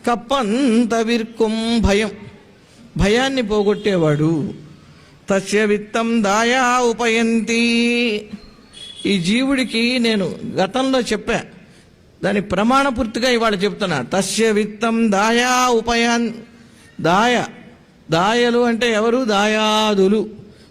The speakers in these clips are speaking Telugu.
కప్పంతవిర్కుం భయం, భయాన్ని పోగొట్టేవాడు. తస్య విత్తం దాయా ఉపయంతి. ఈ జీవుడికి నేను గతంలో చెప్పా, దాని ప్రమాణపూర్తిగా ఇవాళ చెప్తున్నా. తస్య విత్తం దాయా ఉపయాన్. దాయలు అంటే ఎవరు? దాయాదులు.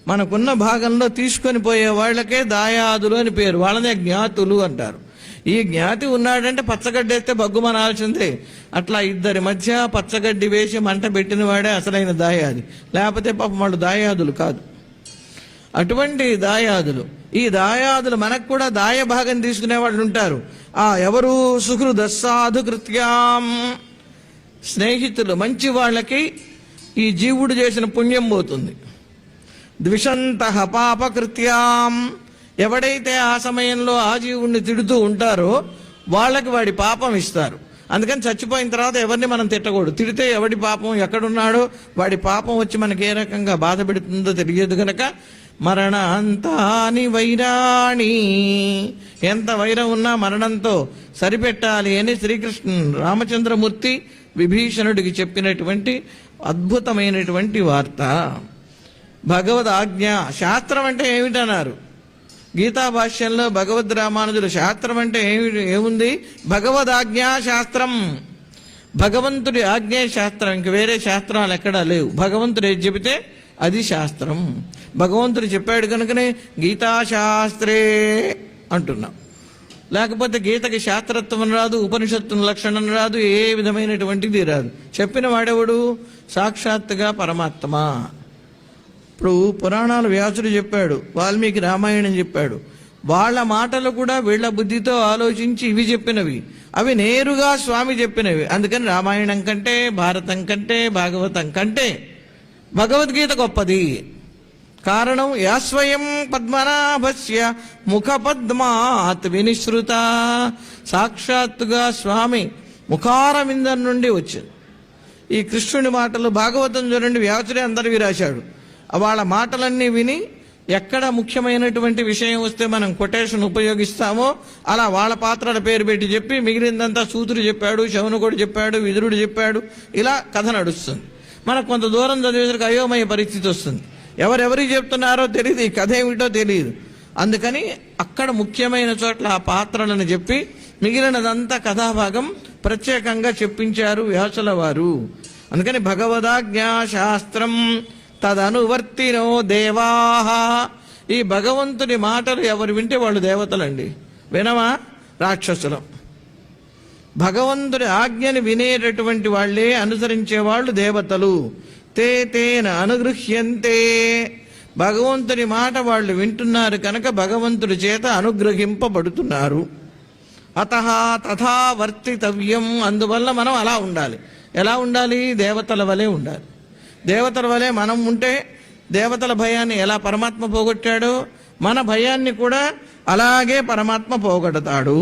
మనకున్న భాగంలో తీసుకొని పోయే వాళ్ళకే దాయాదులు అని పేరు. వాళ్ళనే జ్ఞాతులు అంటారు. ఈ జ్ఞాతి ఉన్నాడంటే పచ్చగడ్డి వేస్తే బగ్గుమనాల్సిందే. అట్లా ఇద్దరి మధ్య పచ్చగడ్డి వేసి మంట పెట్టిన వాడే అసలైన దాయాది, లేకపోతే పాపం వాళ్ళు దాయాదులు కాదు. అటువంటి దాయాదులు, ఈ దాయాదులు మనకు కూడా దాయ భాగం తీసుకునే వాళ్ళు ఉంటారు. ఎవరు? సుహృదస్సాధు కృత్యాం. స్నేహితులు మంచి వాళ్ళకి ఈ జీవుడు చేసిన పుణ్యం పోతుంది. ద్విషంత పాపకృత్యాం. ఎవడైతే ఆ సమయంలో ఆ జీవుడిని తిడుతూ ఉంటారో వాళ్ళకి వాడి పాపం ఇస్తారు. అందుకని చచ్చిపోయిన తర్వాత ఎవరిని మనం తిట్టకూడదు. తిడితే ఎవడి పాపం ఎక్కడున్నాడో వాడి పాపం వచ్చి మనకి ఏ రకంగా బాధ పెడుతుందో తెలియదు కనుక మరణాంతాని వైరాణి. ఎంత వైరం ఉన్నా మరణంతో సరిపెట్టాలి అని శ్రీకృష్ణ రామచంద్రమూర్తి విభీషణుడికి చెప్పినటువంటి అద్భుతమైనటువంటి వార్త. భగవద్ ఆజ్ఞ. శాస్త్రం అంటే ఏమిటన్నారు? గీతా భాష్యంలో భగవద్ రామానుజులు శాస్త్రం అంటే ఏముంది? భగవదాజ్ఞా శాస్త్రం. భగవంతుడి ఆజ్ఞే శాస్త్రం. ఇంక వేరే శాస్త్రాలు ఎక్కడా లేవు. భగవంతుడు ఏది చెబితే అది శాస్త్రం. భగవంతుడు చెప్పాడు కనుకనే గీతాశాస్త్రే అంటున్నాం. లేకపోతే గీతకి శాస్త్రత్వం రాదు, ఉపనిషత్తుల లక్షణం రాదు, ఏ విధమైనటువంటిది రాదు. చెప్పిన వాడెవడు? సాక్షాత్తుగా పరమాత్మ. ఇప్పుడు పురాణాలు వ్యాసుడు చెప్పాడు, వాల్మీకి రామాయణం చెప్పాడు. వాళ్ళ మాటలు కూడా వీళ్ళ బుద్ధితో ఆలోచించి ఇవి చెప్పినవి, అవి నేరుగా స్వామి చెప్పినవి. అందుకని రామాయణం కంటే, భారతం కంటే, భాగవతం కంటే భగవద్గీత గొప్పది. కారణం యాస్వయం పద్మనాభస్య ముఖ పద్మాత్ వినిశ్రుత. సాక్షాత్తుగా స్వామి ముఖారవిందం నుండి వచ్చింది ఈ కృష్ణుని మాటలు. భాగవతం చూడండి, వ్యాసుడే అందరివి రాశాడు. వాళ్ళ మాటలన్నీ విని ఎక్కడ ముఖ్యమైనటువంటి విషయం వస్తే మనం కొటేషన్ ఉపయోగిస్తామో అలా వాళ్ళ పాత్రల పేరు పెట్టి చెప్పి మిగిలిందంతా సూతుడు చెప్పాడు, శౌనకుడు చెప్పాడు, విదురుడు చెప్పాడు. ఇలా కథ నడుస్తుంది. మనకు కొంత దూరం చదివేసరికి అయోమయ పరిస్థితి వస్తుంది. ఎవరెవరికి చెప్తున్నారో తెలియదు, ఈ కథ ఏమిటో తెలియదు. అందుకని అక్కడ ముఖ్యమైన చోట్ల ఆ పాత్రలను చెప్పి మిగిలినదంతా కథాభాగం ప్రత్యేకంగా చెప్పించారు వ్యాసుల వారు. అందుకని భగవదాజ్ఞా శాస్త్రం తదనువర్తినో దేవాహ. ఈ భగవంతుని మాటలు ఎవరు వింటే వాళ్ళు దేవతలండి. వినమా? రాక్షసులం. భగవంతుడి ఆజ్ఞని వినేటటువంటి వాళ్లే, అనుసరించే వాళ్ళు దేవతలు. తేన అనుగృహ్యంతే. భగవంతుని మాట వాళ్ళు వింటున్నారు కనుక భగవంతుడి చేత అనుగ్రహింపబడుతున్నారు. అతః తథా వర్తితవ్యం. అందువల్ల మనం అలా ఉండాలి. ఎలా ఉండాలి? దేవతల వలె ఉండాలి. దేవతల వలె మనం ఉంటే దేవతల భయాన్ని ఎలా పరమాత్మ పోగొట్టాడో మన భయాన్ని కూడా అలాగే పరమాత్మ పోగొడతాడు.